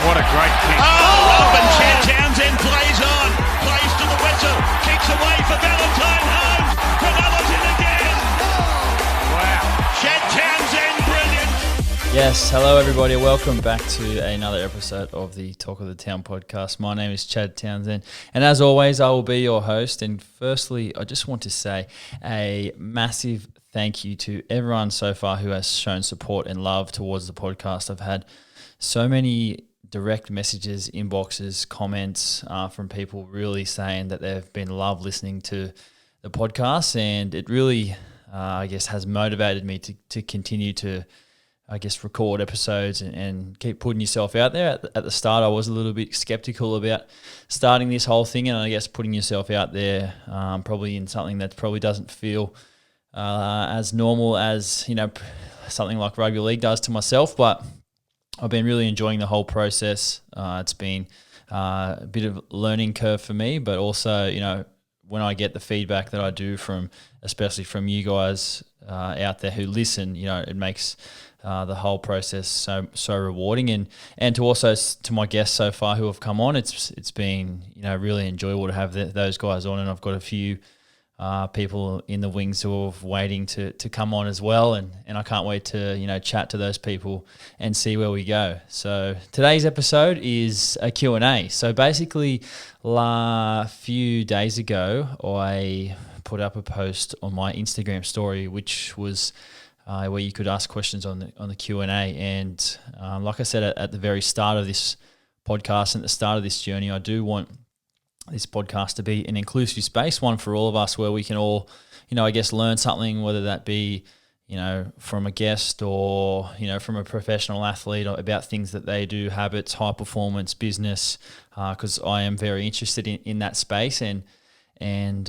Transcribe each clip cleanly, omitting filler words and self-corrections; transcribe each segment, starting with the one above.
What a great kick. Oh, and Shawn Johnson plays on. Plays to the whistle. Kicks away for Valentine Holmes. Penalty again. Wow. Shawn Johnson, brilliant. Yes, hello everybody. Welcome back to another episode of the Talk of the Town podcast. My name is Chad Townsend, and as always, I will be your host. And firstly, I just want to say a massive thank you to everyone so far who has shown support and love towards the podcast. I've had so many direct messages, inboxes, comments from people really saying that they've been loved listening to the podcast, and it really, I guess, has motivated me to continue to, I guess, record episodes and keep putting yourself out there. At the start, I was a little bit skeptical about starting this whole thing, and I guess putting yourself out there probably in something that probably doesn't feel as normal as, you know, something like rugby league does to myself, but I've been really enjoying the whole process. It's been a bit of a learning curve for me, but also, you know, when I get the feedback that I do especially from you guys out there who listen, you know, it makes the whole process so rewarding. And to also to my guests so far who have come on, it's been, you know, really enjoyable to have those guys on, and I've got a few people in the wings who are waiting to come on as well, and I can't wait to, you know, chat to those people and see where we go. So today's episode is a Q&A. So basically, a few days ago, I put up a post on my Instagram story, which was where you could ask questions on the Q&A. And like I said at the very start of this podcast and at the start of this journey, I do want this podcast to be an inclusive space, one for all of us, where we can all, you know, I guess learn something, whether that be, you know, from a guest or, you know, from a professional athlete about things that they do, habits, high performance, business, because I am very interested in that space, and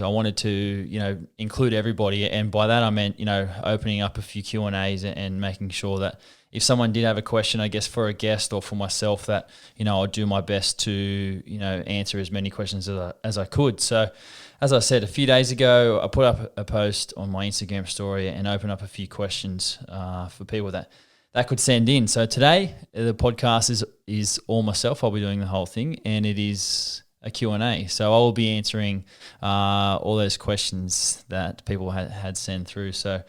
I wanted to, you know, include everybody. And by that I meant, you know, opening up a few Q&As and making sure that if someone did have a question, I guess, for a guest or for myself, that, you know, I'd do my best to, you know, answer as many questions as I could. So, as I said, a few days ago, I put up a post on my Instagram story and opened up a few questions for people that could send in. So today, the podcast is all myself. I'll be doing the whole thing, and it is a Q&A. So I will be answering all those questions that people had sent through. So,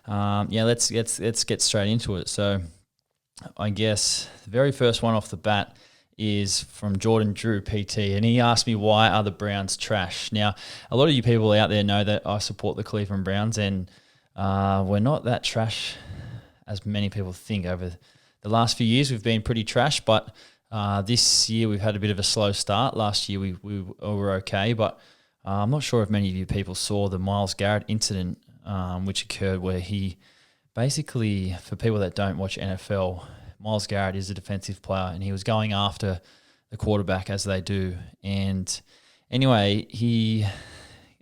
let's get straight into it. So, I guess the very first one off the bat is from Jordan Drew PT, and he asked me, why are the Browns trash? Now, a lot of you people out there know that I support the Cleveland Browns, and we're not that trash as many people think. Over the last few years, we've been pretty trash, but this year we've had a bit of a slow start. Last year we were okay, but I'm not sure if many of you people saw the Myles Garrett incident, which occurred where he basically, for people that don't watch NFL, Myles Garrett is a defensive player, and he was going after the quarterback as they do. And anyway, he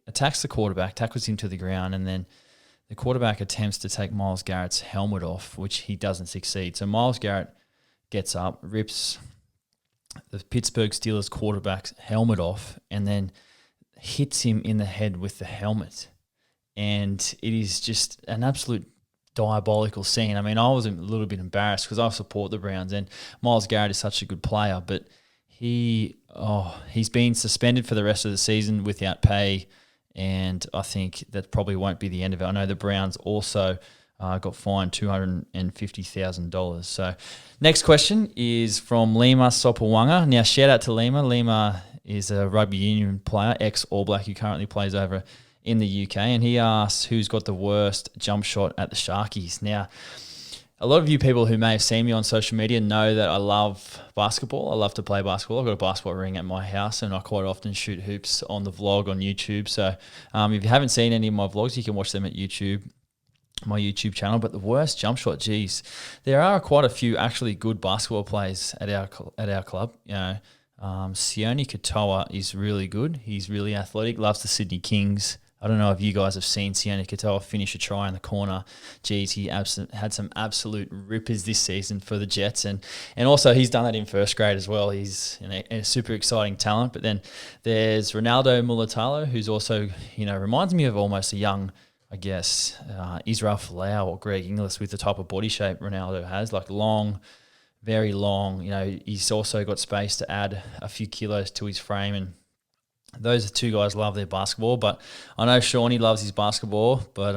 attacks the quarterback, tackles him to the ground, and then the quarterback attempts to take Myles Garrett's helmet off, which he doesn't succeed. So Myles Garrett gets up, rips the Pittsburgh Steelers quarterback's helmet off, and then hits him in the head with the helmet. And it is just an absolute diabolical scene. I mean, I was a little bit embarrassed because I support the Browns, and Myles Garrett is such a good player, but he's been suspended for the rest of the season without pay, and I think that probably won't be the end of it. I know the Browns also got fined $250,000. So next question is from Lima Sopawanga. Now, shout out to Lima. Lima is a rugby union player, ex-All Black, who currently plays over in the UK, and he asks who's got the worst jump shot at the Sharkies. Now, a lot of you people who may have seen me on social media know that I love basketball. I love to play basketball. I've got a basketball ring at my house, and I quite often shoot hoops on the vlog on YouTube. So if you haven't seen any of my vlogs, you can watch them at YouTube, my YouTube channel. But the worst jump shot, geez, there are quite a few actually good basketball players at our club. You know, Sione Katoa is really good. He's really athletic, loves the Sydney Kings. I don't know if you guys have seen Sione Katoa finish a try in the corner. Geez, he had some absolute rippers this season for the Jets. And also he's done that in first grade as well. He's a super exciting talent. But then there's Ronaldo Mulatalo, who's also, reminds me of almost a young, I guess, Israel Folau or Greg Inglis with the type of body shape Ronaldo has, like long, very long. He's also got space to add a few kilos to his frame, and those two guys love their basketball. But I know Shawnee loves his basketball. But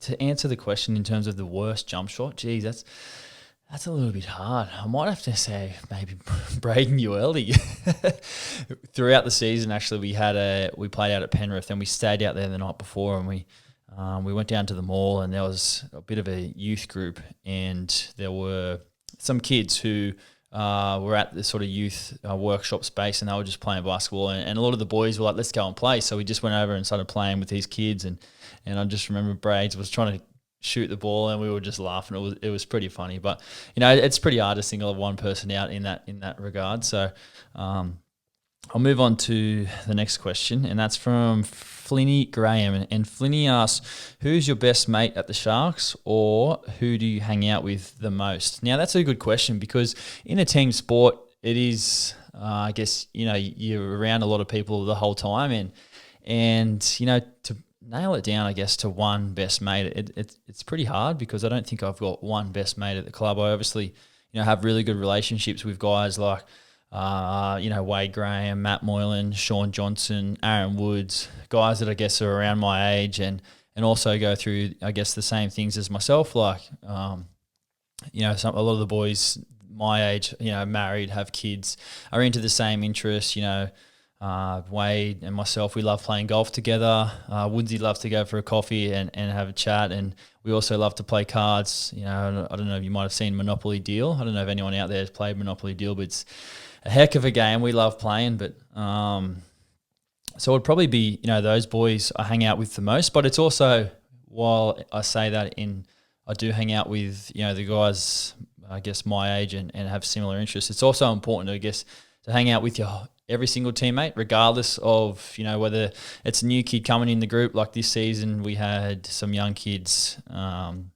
to answer the question in terms of the worst jump shot, geez, that's a little bit hard. I might have to say maybe Braden Ueli. Throughout the season, actually, we played out at Penrith, and we stayed out there the night before, and we went down to the mall, and there was a bit of a youth group, and there were some kids who were at the sort of youth workshop space, and they were just playing basketball, and a lot of the boys were like, let's go and play. So we just went over and started playing with these kids, and I just remember Braids was trying to shoot the ball, and we were just laughing. It was pretty funny, but it's pretty hard to single one person out in that regard. So I'll move on to the next question, and that's from Flinny Graham. And Flinny asks, who's your best mate at the Sharks, or who do you hang out with the most? Now, that's a good question, because in a team sport, it is, I guess, you're around a lot of people the whole time, and to nail it down, I guess, to one best mate, it's pretty hard, because I don't think I've got one best mate at the club. I obviously, have really good relationships with guys like Wade Graham, Matt Moylan, Shawn Johnson, Aaron Woods, guys that I guess are around my age and also go through, I guess, the same things as myself. Like, a lot of the boys my age, married, have kids, are into the same interests. Wade and myself, we love playing golf together. Woodsy loves to go for a coffee and have a chat, and we also love to play cards. I don't know if you might have seen Monopoly Deal. I don't know if anyone out there has played Monopoly Deal, but it's a heck of a game. We love playing, but so it'd probably be those boys I hang out with the most. But it's also, while I say that, I do hang out with the guys, I guess, my age and have similar interests. It's also important, I guess, to hang out with every single teammate, regardless of whether it's a new kid coming in the group. Like this season, we had some young kids, Brinton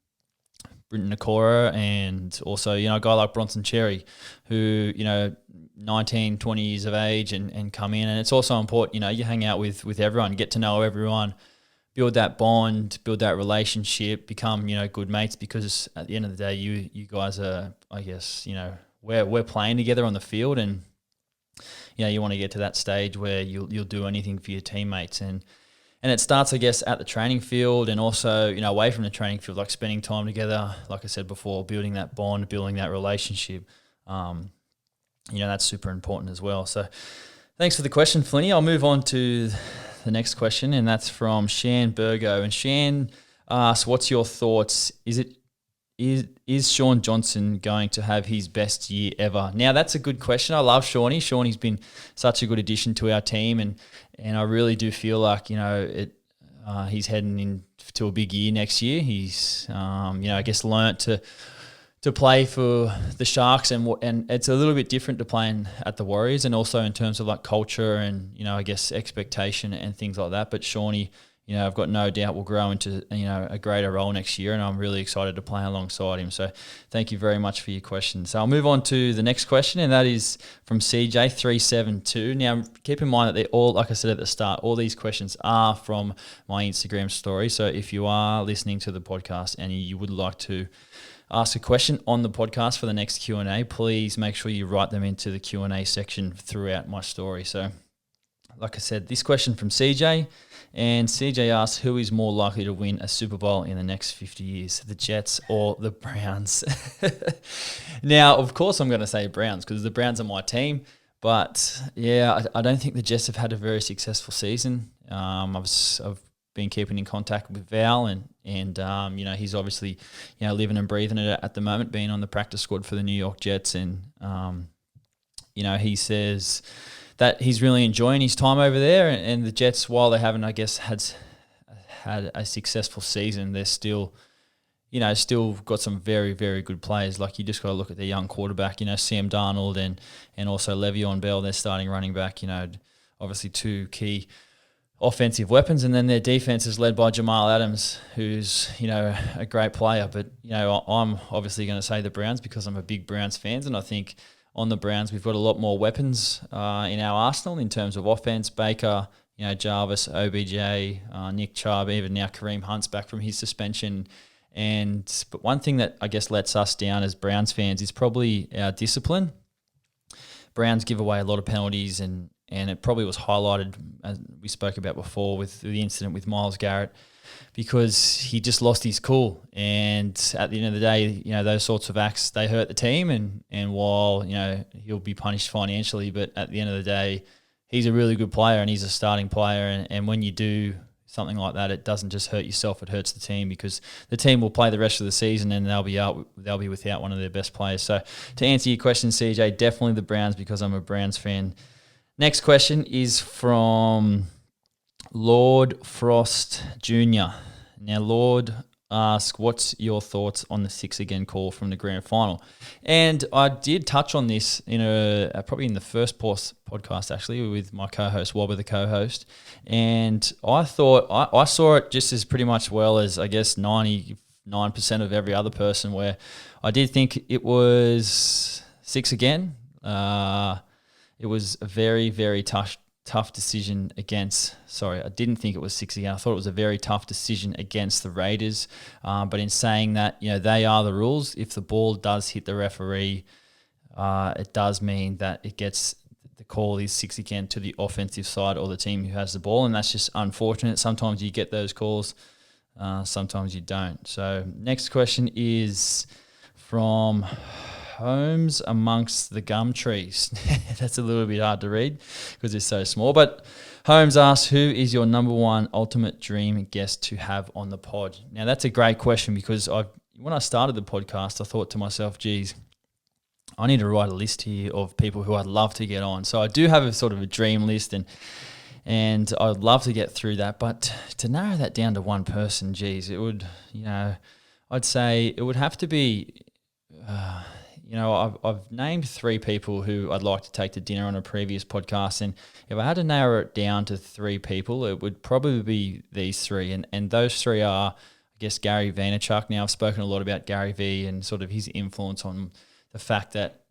Nakora, and also a guy like Bronson Cherry, who 19, 20 years of age and come in. And it's also important, you hang out with everyone, get to know everyone, build that bond, build that relationship, become good mates, because at the end of the day, you guys are, I guess, we're playing together on the field, and you want to get to that stage where you'll do anything for your teammates, and it starts, I guess, at the training field, and also away from the training field, like spending time together, like I said before, building that bond, building that relationship. That's super important as well. So thanks for the question, Flinny. I'll move on to the next question, and that's from Shan Burgo. And Shan asks, what's your thoughts? Is Shawn Johnson going to have his best year ever? Now, that's a good question. I love Shawnee. Shawnee's been such a good addition to our team, and I really do feel like he's heading into a big year next year. He's I guess learnt to play for the Sharks, and it's a little bit different to playing at the Warriors, and also in terms of like culture and I guess expectation and things like that. But Shawnee, I've got no doubt will grow into, a greater role next year, and I'm really excited to play alongside him. So thank you very much for your question. So I'll move on to the next question, and that is from CJ372. Now, keep in mind that they're all, like I said at the start, all these questions are from my Instagram story. So if you are listening to the podcast and you would like to ask a question on the podcast for the next Q&A, please make sure you write them into the Q&A section throughout my story. So like I said, this question from CJ, and CJ asks, who is more likely to win a Super Bowl in the next 50 years, the Jets or the Browns? Now, of course, I'm going to say Browns, because the Browns are my team. But yeah, I don't think the Jets have had a very successful season. I've been keeping in contact with Val, and he's obviously living and breathing it at the moment, being on the practice squad for the New York Jets, and he says that he's really enjoying his time over there, and the Jets, while they haven't, I guess, had a successful season, they're still got some very, very good players. Like, you just got to look at their young quarterback, Sam Darnold and also Le'Veon Bell, their starting running back, obviously two key offensive weapons, and then their defense is led by Jamal Adams, who's, a great player. But, I'm obviously going to say the Browns because I'm a big Browns fan, and I think on the Browns we've got a lot more weapons in our arsenal in terms of offense. Baker, Jarvis, OBJ, Nick Chubb, even now Kareem Hunt's back from his suspension. But one thing that I guess lets us down as Browns fans is probably our discipline. Browns give away a lot of penalties, and it probably was highlighted, as we spoke about before, with the incident with Myles Garrett, because he just lost his cool. And at the end of the day, those sorts of acts, they hurt the team. And while, he'll be punished financially, but at the end of the day, he's a really good player and he's a starting player. And when you do something like that, it doesn't just hurt yourself, it hurts the team, because the team will play the rest of the season and they'll be without one of their best players. So to answer your question, CJ, definitely the Browns because I'm a Browns fan. Next question is from Lord Frost Jr. Now, Lord asks, what's your thoughts on the 6 again call from the grand final? And I did touch on this probably in the first podcast, actually, with my co-host, Wobber, the co-host. And I thought I saw it just as pretty much well as, I guess, 99% of every other person, where I did think it was 6 again. It was a very, very tough decision against. Sorry, I didn't think it was 6 again. I thought it was a very tough decision against the Raiders. But in saying that, they are the rules. If the ball does hit the referee, it does mean that it gets the call is 6 again to the offensive side or the team who has the ball, and that's just unfortunate. Sometimes you get those calls, sometimes you don't. So next question is from Homes amongst the gum trees. That's a little bit hard to read because it's so small. But Holmes asks, who is your number one ultimate dream guest to have on the pod? Now, that's a great question because when I started the podcast, I thought to myself, geez, I need to write a list here of people who I'd love to get on. So I do have a sort of a dream list, and I'd love to get through that. But to narrow that down to one person, geez, it would, I'd say it would have to be... I've named 3 people who I'd like to take to dinner on a previous podcast, and if I had to narrow it down to 3 people, it would probably be these 3, and those 3 are, I guess, Gary Vaynerchuk. Now, I've spoken a lot about Gary V and sort of his influence on the fact that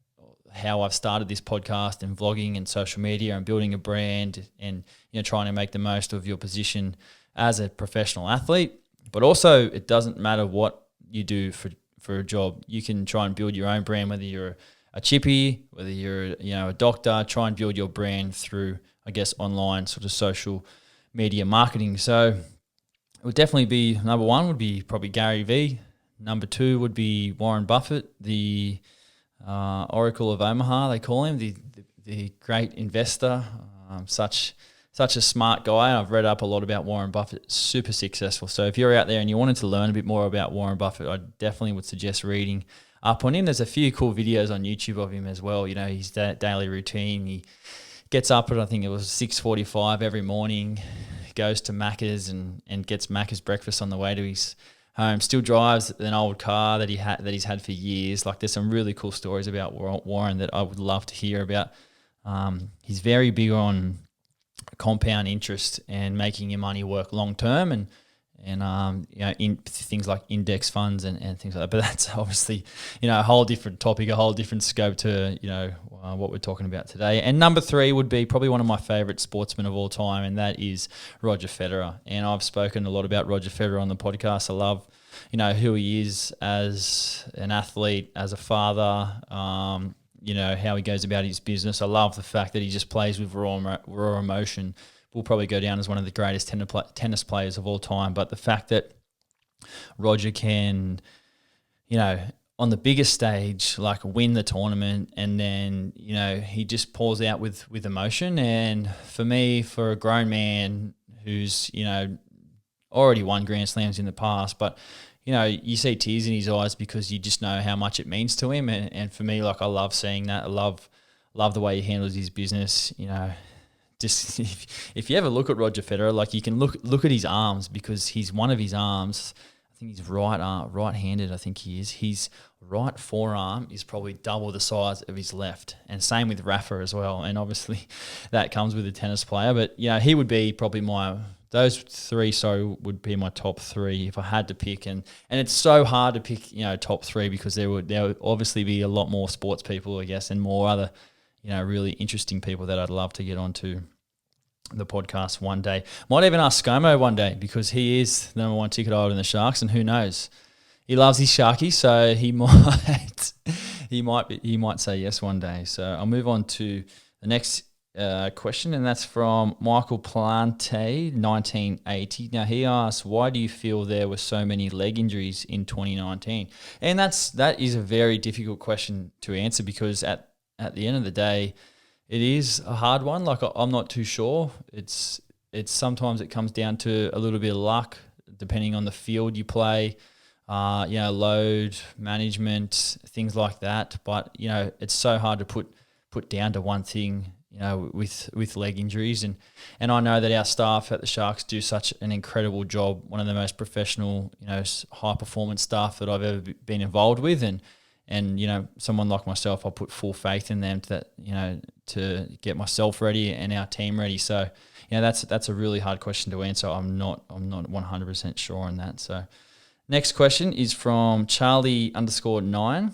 how I've started this podcast and vlogging and social media and building a brand and trying to make the most of your position as a professional athlete, but also it doesn't matter what you do for a job. You can try and build your own brand, whether you're a chippy, whether you're a doctor. Try and build your brand through, I guess, online sort of social media marketing. So it would definitely be, number 1 would be probably Gary V. Number 2 would be Warren Buffett, the Oracle of Omaha, they call him, the great investor, such a smart guy. I've read up a lot about Warren Buffett, super successful. So if you're out there and you wanted to learn a bit more about Warren Buffett, I definitely would suggest reading up on him. There's a few cool videos on YouTube of him as well. His daily routine. He gets up at, I think it was 6:45 every morning, goes to Macca's and gets Macca's breakfast on the way to his home. Still drives an old car that he's had for years. Like, there's some really cool stories about Warren that I would love to hear about. He's very big on compound interest and making your money work long term, and in things like index funds and things like that. But that's obviously a whole different topic, a whole different scope to what we're talking about today. And number 3 would be probably one of my favorite sportsmen of all time, and that is Roger Federer. And I've spoken a lot about Roger Federer on the podcast. I love who he is as an athlete, as a father. How he goes about his business. I love the fact that he just plays with raw emotion. Will probably go down as one of the greatest tennis players of all time. But the fact that Roger can, on the biggest stage, like win the tournament, and then, he just pours out with emotion. And for me, for a grown man who's, already won Grand Slams in the past, but you see tears in his eyes because you just know how much it means to him. And for me, like, I love seeing that. I love the way he handles his business. Just if you ever look at Roger Federer, like, you can look at his arms, because one of his arms, I think he's right-handed. I think he is. His right forearm is probably double the size of his left, and same with Rafa as well. And obviously, that comes with a tennis player. But he would be probably those three. So would be my top three if I had to pick. And it's so hard to pick top three because there would obviously be a lot more sports people, I guess, and more other really interesting people that I'd love to get onto the podcast one day. Might even ask ScoMo one day because he is the number one ticket holder in the Sharks, and who knows, he loves his Sharkies, so he might say yes one day. So I'll move on to the next question, and that's from Michael Plante, 1980. Now he asks, why do you feel there were so many leg injuries in 2019? And that is a very difficult question to answer because at the end of the day, it is a hard one. Like, I'm not too sure. It's sometimes it comes down to a little bit of luck, depending on the field you play, load management, things like that. But it's so hard to put down to one thing. With leg injuries, and I know that our staff at the Sharks do such an incredible job. One of the most professional, high performance staff that I've ever been involved with, and someone like myself, I put full faith in them to get myself ready and our team ready. So, that's a really hard question to answer. I'm not 100% sure on that. So, next question is from Charlie_9.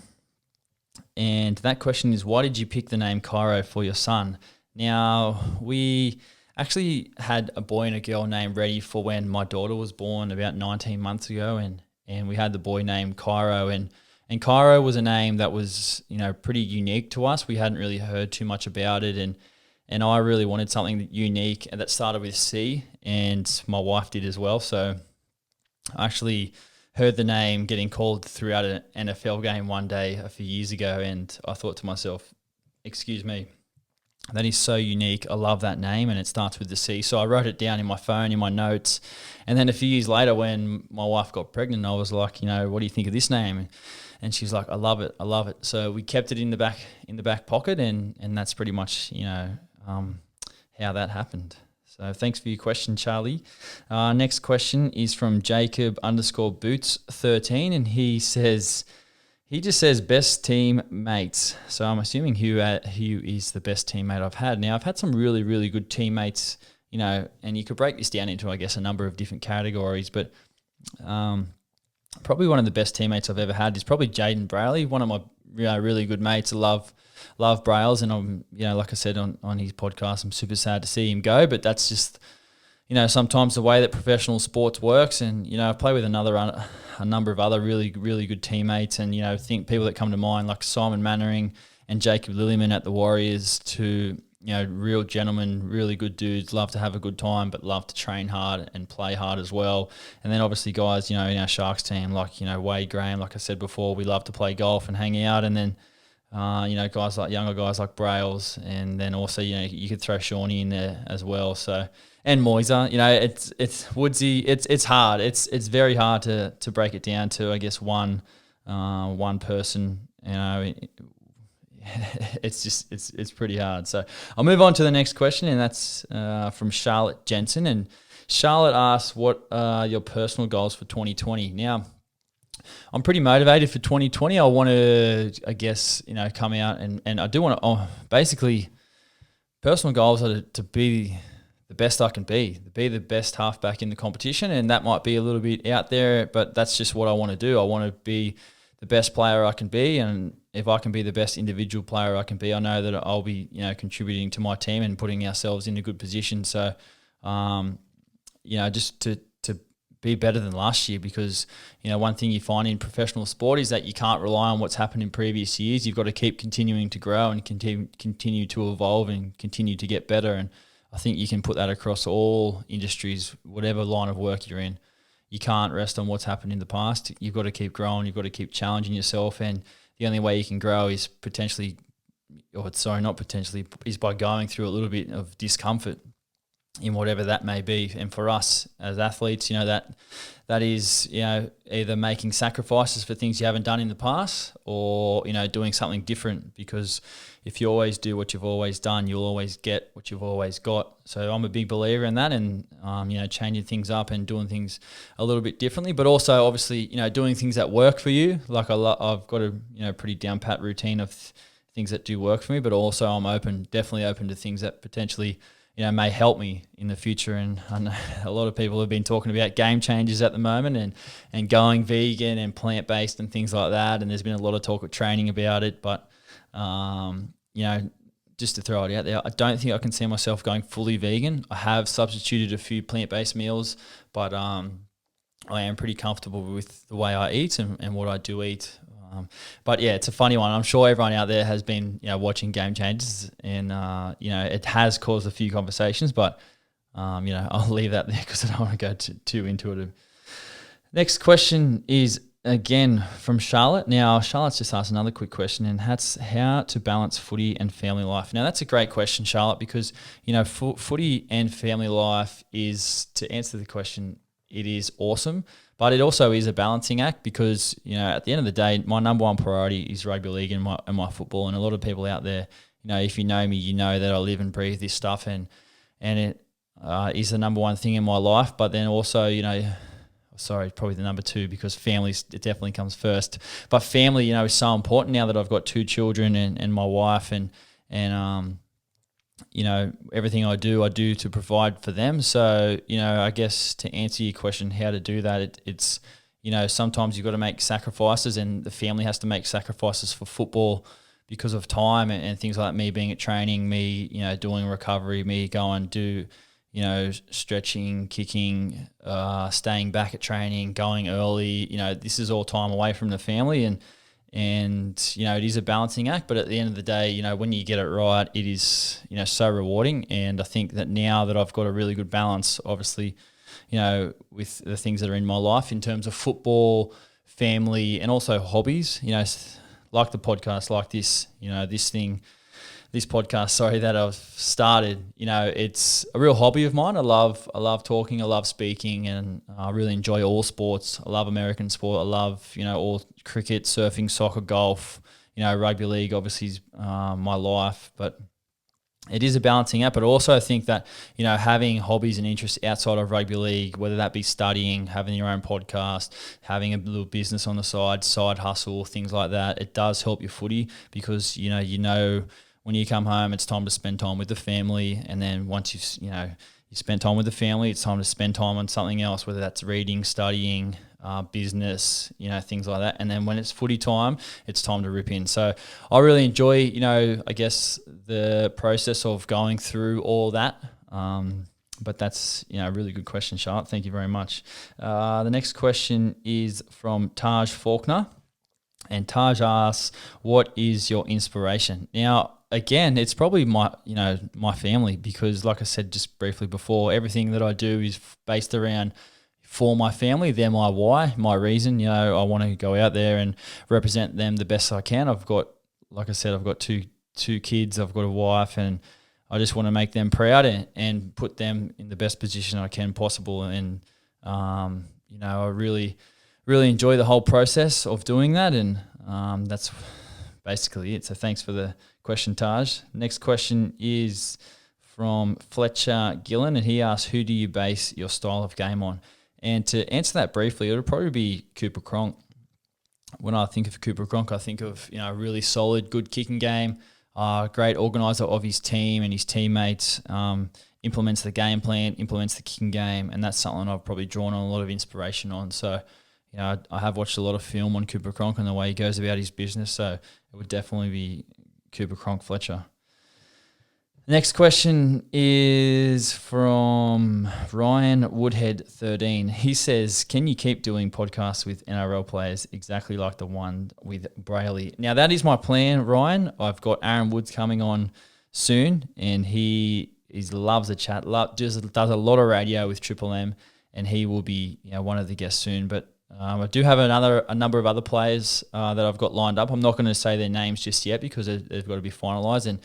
And that question is, why did you pick the name Cairo for your son? Now, we actually had a boy and a girl name ready for when my daughter was born about 19 months ago, and we had the boy named Cairo, and Cairo was a name that was, pretty unique to us. We hadn't really heard too much about it, and I really wanted something unique and that started with C, and my wife did as well. So I actually heard the name getting called throughout an NFL game one day a few years ago, and I thought to myself, excuse me, that is so unique. I love that name, and it starts with the C. So I wrote it down in my phone, in my notes, and then a few years later when my wife got pregnant, I was like, what do you think of this name? And she's like, I love it. So we kept it in the back pocket, and that's pretty much, how that happened. So thanks for your question, Charlie. Next question is from Jacob_Boots13, and he just says best team mates. So I'm assuming who is the best teammate I've had. Now, I've had some really, really good teammates, and you could break this down into, I guess, a number of different categories, but probably one of the best teammates I've ever had is probably Jaden Brayley, one of my really good mates. I love Brails, and I'm, like I said on his podcast, I'm super sad to see him go, but that's just, sometimes the way that professional sports works. And, I play with a number of other really, really good teammates, and, think people that come to mind like Simon Mannering and Jacob Lillyman at the Warriors, to, real gentlemen, really good dudes, love to have a good time, but love to train hard and play hard as well. And then obviously guys, in our Sharks team, like, Wade Graham, like I said before, we love to play golf and hang out. And then, guys like younger guys like Brails, and then also, you could throw Shawnee in there as well. So, and Moiser, it's Woodsy. It's hard. It's very hard to break it down to, I guess, one person. It's pretty hard. So I'll move on to the next question, and that's from Charlotte Jensen. And Charlotte asks, what are your personal goals for 2020? Now, I'm pretty motivated for 2020. I want to, I guess, come out and I do want to, basically, personal goals are to be the best I can be the best halfback in the competition. And that might be a little bit out there, but that's just what I want to do. I want to be the best player I can be. And if I can be the best individual player I can be, I know that I'll be, contributing to my team and putting ourselves in a good position. So, just to be better than last year, because, one thing you find in professional sport is that you can't rely on what's happened in previous years. You've got to keep continuing to grow and continue to evolve and continue to get better. And I think you can put that across all industries, whatever line of work you're in. You can't rest on what's happened in the past. You've got to keep growing. You've got to keep challenging yourself. And the only way you can grow is is by going through a little bit of discomfort. in whatever that may be. And for us as athletes, that is, either making sacrifices for things you haven't done in the past, or, doing something different, because if you always do what you've always done, you'll always get what you've always got. So I'm a big believer in that, and, changing things up and doing things a little bit differently, but also obviously, doing things that work for you. Like I've got a pretty down pat routine of things that do work for me, but also I'm definitely open to things that potentially may help me in the future. And I know a lot of people have been talking about game changes at the moment, and going vegan and plant-based and things like that. And there's been a lot of talk of training about it. But, just to throw it out there, I don't think I can see myself going fully vegan. I have substituted a few plant-based meals, but I am pretty comfortable with the way I eat and what I do eat. But yeah, it's a funny one. I'm sure everyone out there has been, watching Game Changers, and it has caused a few conversations. But I'll leave that there because I don't want to go too into it. Next question is again from Charlotte. Now, Charlotte's just asked another quick question, and that's how to balance footy and family life. Now, that's a great question, Charlotte, because footy and family life is, to answer the question, it is awesome. But it also is a balancing act, because, at the end of the day, my number one priority is rugby league and my football. And a lot of people out there, if you know me, you know that I live and breathe this stuff, and it is the number one thing in my life. But then also, probably the number two, because family, it definitely comes first. But family, is so important now that I've got 2 children and my wife, and everything I do to provide for them. So, I guess to answer your question, how to do that, it's sometimes you've got to make sacrifices, and the family has to make sacrifices for football because of time and things like that. Me being at training, me, doing recovery, me going do, stretching, kicking, staying back at training, going early. This is all time away from the family, and it is a balancing act. But at the end of the day, when you get it right, it is, so rewarding. And I think that now that I've got a really good balance, obviously, with the things that are in my life in terms of football, family, and also hobbies, like the podcast, like this, this podcast, that I've started, it's a real hobby of mine. I love talking, I love speaking, and I really enjoy all sports. I love American sport. I love, all cricket, surfing, soccer, golf, rugby league obviously is my life, but it is a balancing act. But I also think that, having hobbies and interests outside of rugby league, whether that be studying, having your own podcast, having a little business on the side hustle, things like that, it does help your footy, because, when you come home, it's time to spend time with the family. And then once you spend time with the family, it's time to spend time on something else, whether that's reading, studying, business, things like that. And then when it's footy time, it's time to rip in. So I really enjoy, I guess the process of going through all that. But that's, a really good question, Charlotte. Thank you very much. The next question is from Taj Faulkner. And Taj asks, what is your inspiration? Now, again, it's probably my family, because like I said just briefly before, everything that I do is based around for my family. They're my why, my reason. I want to go out there and represent them the best I can. I've got, like I said, I've got two kids, I've got a wife, and I just want to make them proud and put them in the best position I can possible. And, I really enjoy the whole process of doing that. And that's basically it. So thanks for the question, Taj. Next question is from Fletcher Gillen, and he asks, who do you base your style of game on? And to answer that briefly, it'll probably be Cooper Cronk. When I think of Cooper Cronk, I think of a really solid, good kicking game, great organiser of his team and his teammates, implements the game plan, implements the kicking game, and that's something I've probably drawn on a lot of inspiration on. So, I have watched a lot of film on Cooper Cronk and the way he goes about his business, so it would definitely be Cooper Cronk Fletcher. Next question is from Ryan Woodhead 13. He says, can you keep doing podcasts with NRL players exactly like the one with Brayley? Now, that is my plan, Ryan. I've got Aaron Woods coming on soon, and he loves a chat, does a lot of radio with Triple M, and he will be one of the guests soon. But I do have a number of other players that I've got lined up. I'm not going to say their names just yet because they've got to be finalised. And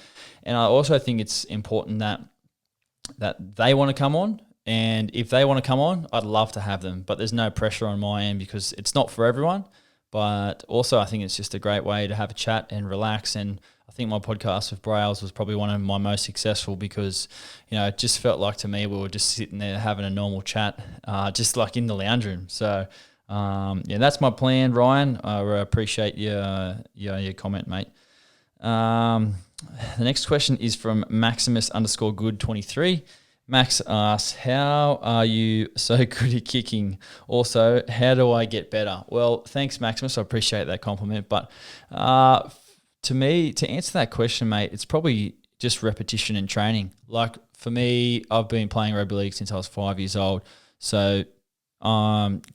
I also think it's important that that they want to come on. And if they want to come on, I'd love to have them. But there's no pressure on my end because it's not for everyone. But also I think it's just a great way to have a chat and relax. And I think my podcast with Brails was probably one of my most successful because, it just felt like to me we were just sitting there having a normal chat, just like in the lounge room. So, that's my plan, Ryan. I appreciate your comment, mate. The next question is from Maximus_good23. Max asks, how are you so good at kicking? Also, how do I get better? Well, thanks, Maximus. I appreciate that compliment. But to answer that question, mate, it's probably just repetition and training. Like for me, I've been playing rugby league since I was 5 years old. So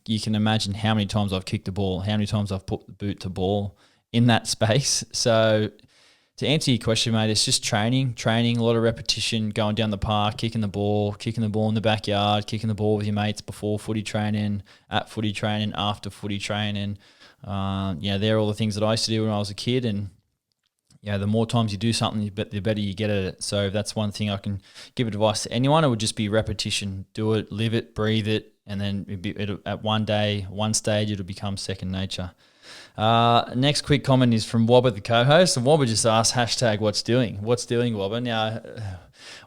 you can imagine how many times I've kicked the ball, how many times I've put the boot to ball in that space. So to answer your question, mate, it's just training, a lot of repetition, going down the park, kicking the ball in the backyard, kicking the ball with your mates before footy training, at footy training, after footy training. They're all the things that I used to do when I was a kid. And, the more times you do something, the better you get at it. So if that's one thing I can give advice to anyone, it would just be repetition. Do it, live it, breathe it, and then at one stage, it'll become second nature. Next quick comment is from Wobber, the co-host. And Wobber just asked, #what's doing? What's doing, Wobber? Now,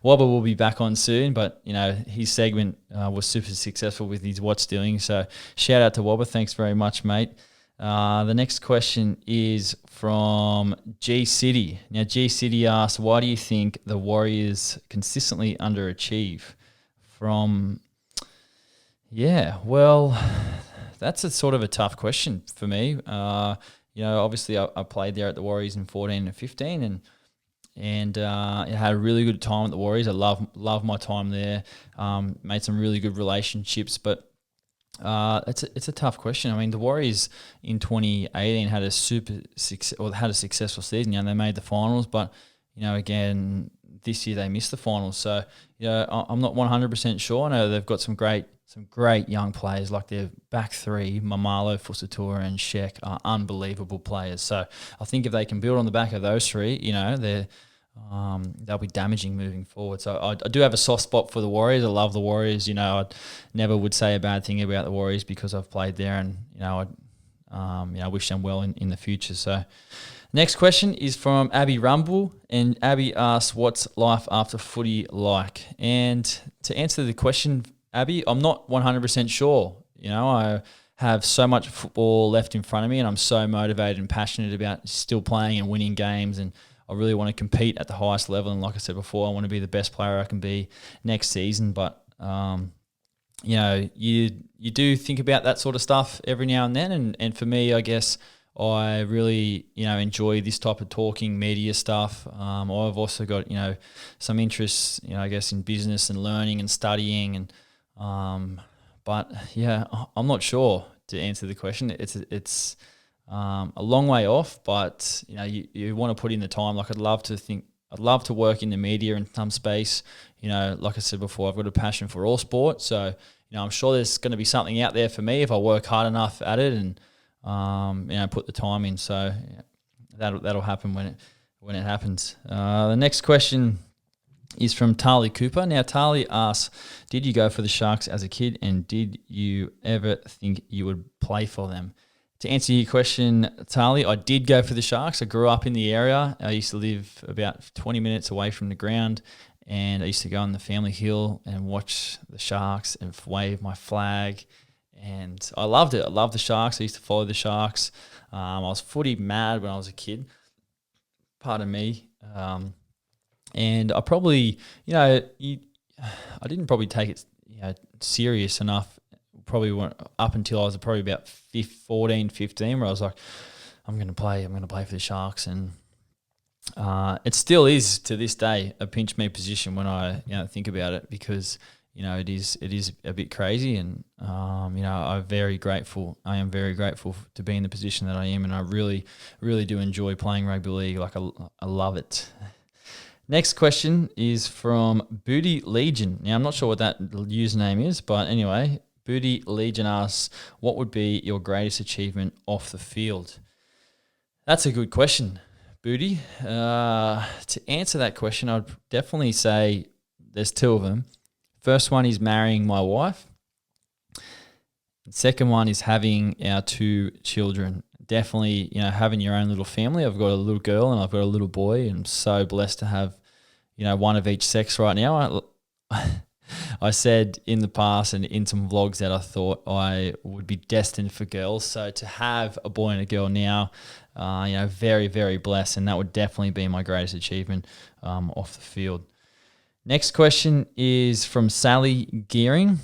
Wobber will be back on soon, but, his segment was super successful with his what's doing. So shout out to Wobber. Thanks very much, mate. The next question is from G City. Now, G City asks, why do you think the Warriors consistently underachieve? That's a sort of a tough question for me. Obviously I played there at the Warriors in 14 and 15 and I had a really good time at the Warriors. I love my time there. Made some really good relationships, but it's a tough question. I mean, the Warriors in 2018 had a successful season. They made the finals, but again this year they missed the finals. So I'm not 100% sure. I know they've got some great young players, like their back three, Mamalo, Fusatura and Sheck are unbelievable players. So I think if they can build on the back of those three, they'll be damaging moving forward. So I do have a soft spot for the Warriors. I love the Warriors. I never would say a bad thing about the Warriors because I've played there, and I wish them well in the future. So next question is from Abby Rumble, and Abby asks, what's life after footy like? And to answer the question, Abby, I'm not 100% sure. I have so much football left in front of me, and I'm so motivated and passionate about still playing and winning games, and I really want to compete at the highest level. And like I said before, I want to be the best player I can be next season. But you do think about that sort of stuff every now and then. And for me, I guess I really enjoy this type of talking media stuff. I've also got some interests I guess in business and learning and studying and. But I'm not sure to answer the question. It's a long way off, but you want to put in the time. Like I'd love to work in the media in some space. Like I said before, I've got a passion for all sport. So, I'm sure there's going to be something out there for me if I work hard enough at it and, put the time in. So that'll happen when it happens. The next question is from Tali Cooper. Now, Tali asks, did you go for the Sharks as a kid, and did you ever think you would play for them? To answer your question, Tali, I did go for the Sharks. I grew up in the area. I used to live about 20 minutes away from the ground, and I used to go on the family hill and watch the Sharks and wave my flag, and I loved it. I loved the Sharks. I used to follow the Sharks. I was footy mad when I was a kid. Pardon me. And I probably, I didn't probably take it, serious enough. Probably up until I was probably about 14, 15, where I was like, I'm going to play for the Sharks, and it still is to this day a pinch me position when I think about it, because it is a bit crazy, and I am very grateful to be in the position that I am, and I really, really do enjoy playing rugby league. Like I love it. Next question is from Booty Legion. Now, I'm not sure what that username is, but anyway, Booty Legion asks, what would be your greatest achievement off the field? That's a good question, Booty. To answer that question, I'd definitely say there's two of them. First one is marrying my wife. The second one is having our two children. Definitely, having your own little family. I've got a little girl and I've got a little boy, and I'm so blessed to have, one of each sex right now. I said in the past and in some vlogs that I thought I would be destined for girls. So to have a boy and a girl now, very, very blessed, and that would definitely be my greatest achievement off the field. Next question is from Sally Gearing.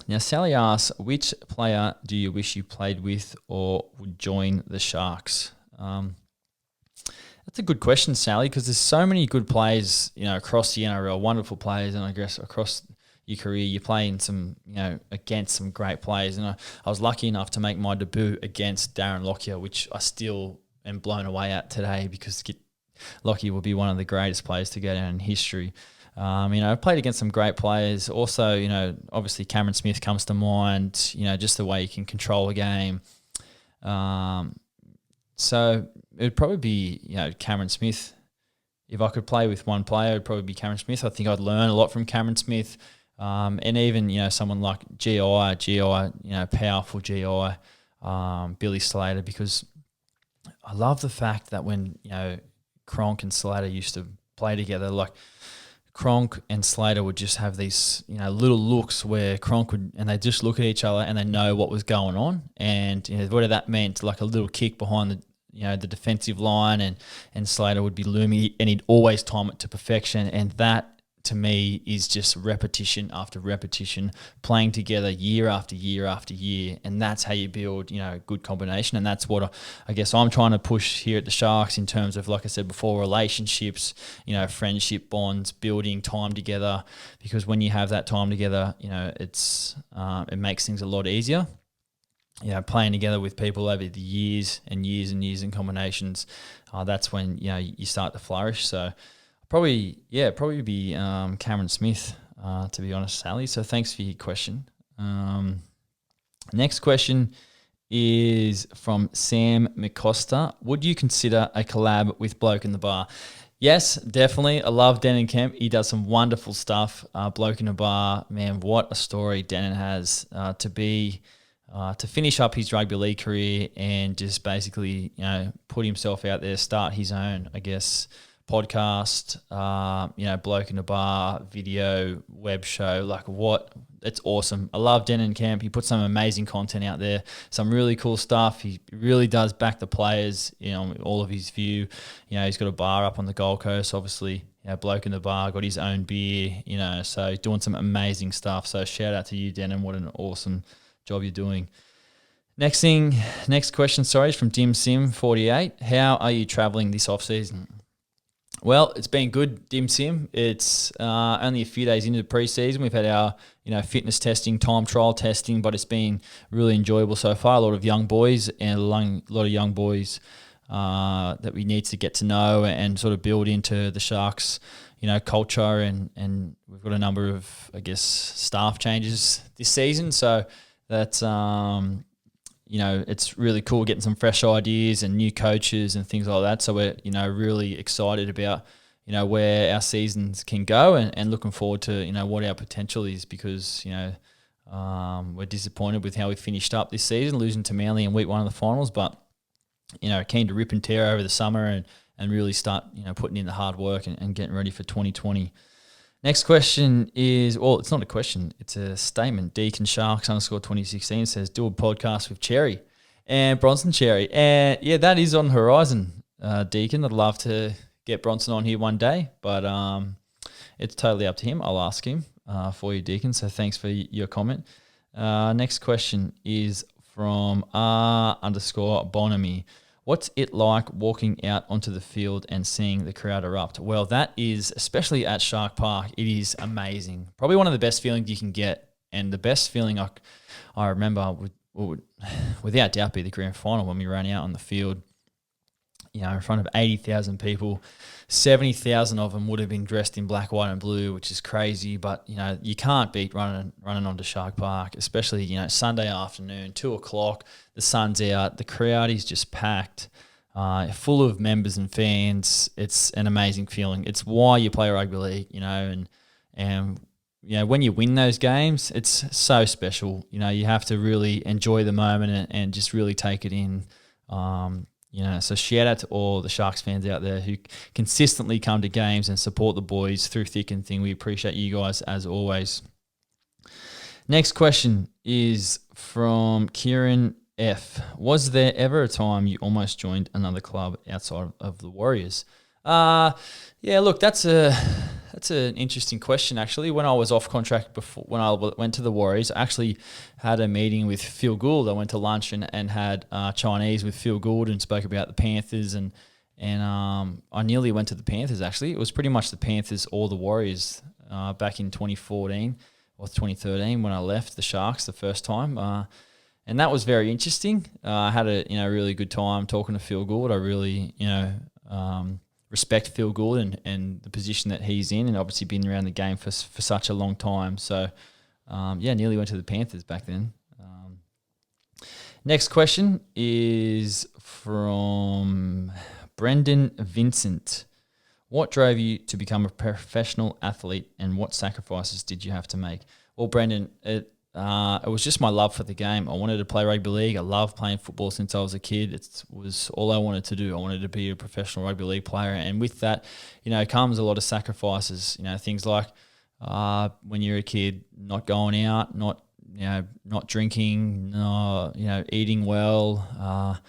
Now, Sally asks, which player do you wish you played with or would join the Sharks? That's a good question, Sally, because there's so many good players, across the NRL, wonderful players, and I guess across your career, you're playing some, against some great players. And I was lucky enough to make my debut against Darren Lockyer, which I still am blown away at today, because Lockyer will be one of the greatest players to go down in history. I've played against some great players. Also, obviously Cameron Smith comes to mind, just the way you can control a game. So it would probably be, Cameron Smith. If I could play with one player, it would probably be Cameron Smith. I think I'd learn a lot from Cameron Smith. And even, someone like GI, powerful GI, Billy Slater, because I love the fact that when, Cronk and Slater used to play together, like Cronk and Slater would just have these, little looks where Cronk would, and they just look at each other and they know what was going on. And, whether that meant like a little kick behind the defensive line, and Slater would be looming, and he'd always time it to perfection. And that, to me, is just repetition after repetition, playing together year after year after year. And that's how you build, a good combination. And that's what I guess I'm trying to push here at the Sharks in terms of, like I said before, relationships, friendship bonds, building time together. Because when you have that time together, it makes things a lot easier. Playing together with people over the years and years and years in combinations, that's when, you start to flourish. So probably be Cameron Smith, to be honest, Sally. So thanks for your question. Next question is from Sam McCosta. Would you consider a collab with Bloke in the Bar? Yes, definitely. I love Denon Kemp. He does some wonderful stuff. Bloke in the Bar, man, what a story Denon has to finish up his rugby league career and just basically, put himself out there, start his own, I guess, podcast, Bloke in the Bar, video, web show, it's awesome. I love Denon Camp. He puts some amazing content out there, some really cool stuff. He really does back the players, all of his view. He's got a bar up on the Gold Coast, obviously. Bloke in the Bar, got his own beer, so doing some amazing stuff. So shout out to you, Denon. What an awesome job you're doing. Next question, is from Dim Sim 48. How are you traveling this off season? Well, it's been good, Dim Sim. It's only a few days into the preseason. We've had our, fitness testing, time trial testing, but it's been really enjoyable so far. A lot of young boys and a lot of young boys that we need to get to know and sort of build into the Sharks, culture. And we've got a number of, I guess, staff changes this season. So that's, it's really cool getting some fresh ideas and new coaches and things like that. So we're, really excited about, where our seasons can go and looking forward to, what our potential is, because, we're disappointed with how we finished up this season, losing to Manly in week 1 of the finals, but, keen to rip and tear over the summer and really start, putting in the hard work and getting ready for 2020. Next question is, well, it's not a question, it's a statement. Deacon Sharks _2016 says, do a podcast with Cherry and Bronson Cherry. And yeah, that is on the horizon, Deacon. I'd love to get Bronson on here one day, but it's totally up to him. I'll ask him for you, Deacon. So thanks for your comment. Next question is from R_Bonamy. What's it like walking out onto the field and seeing the crowd erupt? Well, that is, especially at Shark Park, it is amazing. Probably one of the best feelings you can get, and the best feeling I remember would without doubt be the grand final when we ran out on the field, in front of 80,000 people. 70,000 of them would have been dressed in black, white and blue, which is crazy. But, you can't beat running onto Shark Park, especially, Sunday afternoon, 2 o'clock, the sun's out, the crowd is just packed, full of members and fans. It's an amazing feeling. It's why you play rugby league, and And when you win those games, it's so special. You have to really enjoy the moment and just really take it in. So shout out to all the Sharks fans out there who consistently come to games and support the boys through thick and thin. We appreciate you guys as always. Next question is from Kieran F. Was there ever a time you almost joined another club outside of the Warriors? Look, that's an interesting question, actually. When I was off contract before, when I went to the Warriors, I actually had a meeting with Phil Gould. I went to lunch and had Chinese with Phil Gould and spoke about the Panthers, and I nearly went to the Panthers, actually. It was pretty much the Panthers or the Warriors back in 2014 or 2013 when I left the Sharks the first time. And that was very interesting. I had a really good time talking to Phil Gould. I really respect Phil Gould and the position that he's in, and obviously been around the game for such a long time. So, nearly went to the Panthers back then. Next question is from Brendan Vincent. What drove you to become a professional athlete, and what sacrifices did you have to make? Well, Brendan, it was just my love for the game. I wanted to play rugby league. I loved playing football since I was a kid. It was all I wanted to do. I wanted to be a professional rugby league player. And with that, comes a lot of sacrifices. Things like when you're a kid, not going out, not drinking, eating well,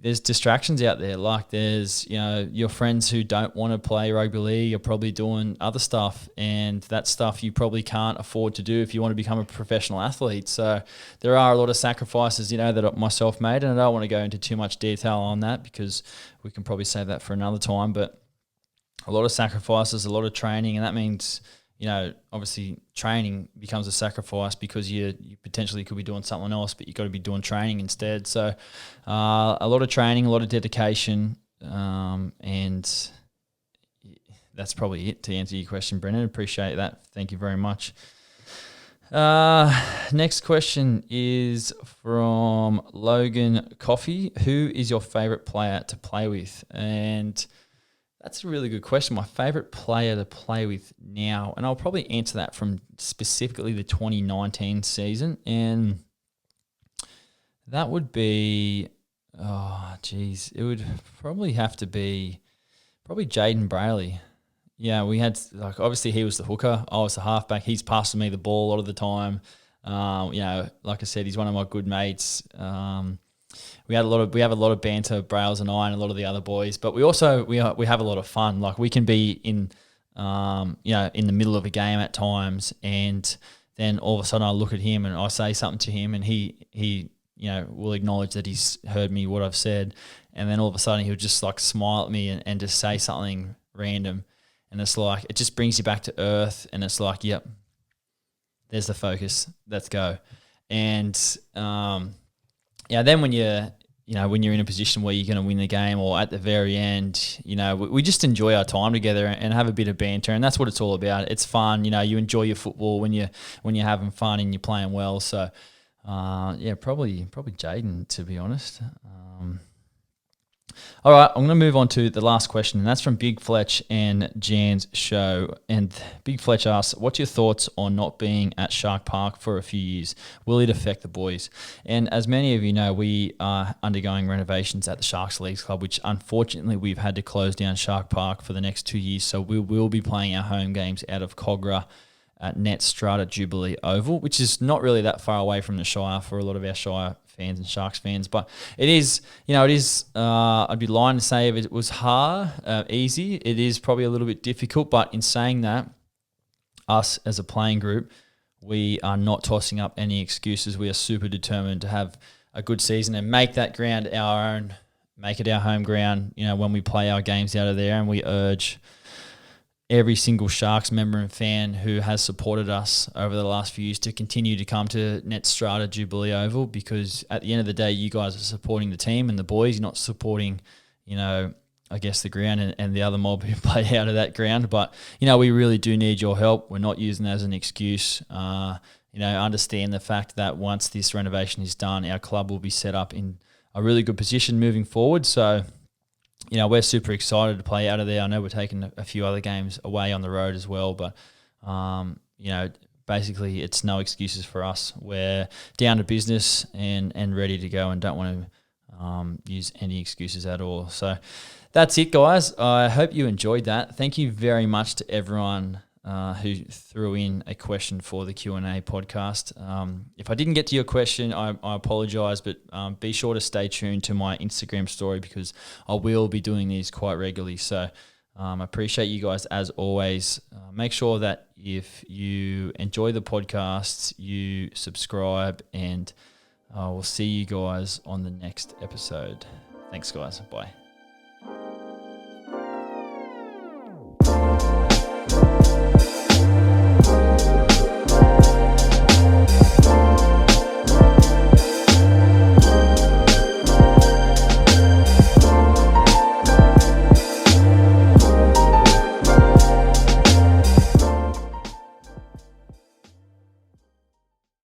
there's distractions out there. Like there's, your friends who don't want to play rugby league are probably doing other stuff, and that stuff you probably can't afford to do if you want to become a professional athlete. So there are a lot of sacrifices, that I myself made, and I don't want to go into too much detail on that because we can probably save that for another time. But a lot of sacrifices, a lot of training, and that means, obviously training becomes a sacrifice because you potentially could be doing something else, but you've got to be doing training instead. So a lot of training, a lot of dedication, and that's probably it to answer your question, Brendan. Appreciate that. Thank you very much. Next question is from Logan Coffey. Who is your favourite player to play with? And that's a really good question. My favourite player to play with now, and I'll probably answer that from specifically the 2019 season, and that would be, it would probably have to be Jaden Brayley. Yeah, we had, obviously he was the hooker, I was the halfback. He's passing me the ball a lot of the time. Like I said, he's one of my good mates. We have a lot of banter, Brails and I, and a lot of the other boys. But we also we have a lot of fun. Like we can be in in the middle of a game at times, and then all of a sudden I look at him and I say something to him, and he will acknowledge that he's heard me, what I've said, and then all of a sudden he'll just smile at me and just say something random, and it's it just brings you back to earth, and it's yep, there's the focus, let's go, and then when you're in a position where you're going to win the game, or at the very end, we just enjoy our time together and have a bit of banter, and that's what it's all about. It's fun, you enjoy your football when you're having fun and you're playing well. So, probably Jaden, to be honest. All right, I'm going to move on to the last question, and that's from Big Fletch and Jan's show. And Big Fletch asks, what's your thoughts on not being at Shark Park for a few years? Will it affect the boys? And as many of you know, we are undergoing renovations at the Sharks Leagues Club, which unfortunately we've had to close down Shark Park for the next 2 years. So we will be playing our home games out of Cogra at Net Strata Jubilee Oval, which is not really that far away from the Shire for a lot of our Shire fans and Sharks fans, but it is, I'd be lying to say if it was easy. It is probably a little bit difficult, but in saying that, us as a playing group, we are not tossing up any excuses. We are super determined to have a good season and make that ground our own, make it our home ground, when we play our games out of there, and we urge every single Sharks member and fan who has supported us over the last few years to continue to come to Net Strata Jubilee Oval, because at the end of the day, you guys are supporting the team and the boys. You're not supporting, I guess the ground and the other mob who play out of that ground. But, we really do need your help. We're not using it as an excuse. Understand the fact that once this renovation is done, our club will be set up in a really good position moving forward. So, we're super excited to play out of there. I know we're taking a few other games away on the road as well, but basically it's no excuses for us. We're down to business and ready to go and don't want to use any excuses at all. So that's it, guys. I hope you enjoyed that. Thank you very much to everyone who threw in a question for the Q&A podcast. If I didn't get to your question, I apologise, but be sure to stay tuned to my Instagram story because I will be doing these quite regularly. So I appreciate you guys as always. Make sure that if you enjoy the podcast, you subscribe, and we'll see you guys on the next episode. Thanks, guys. Bye.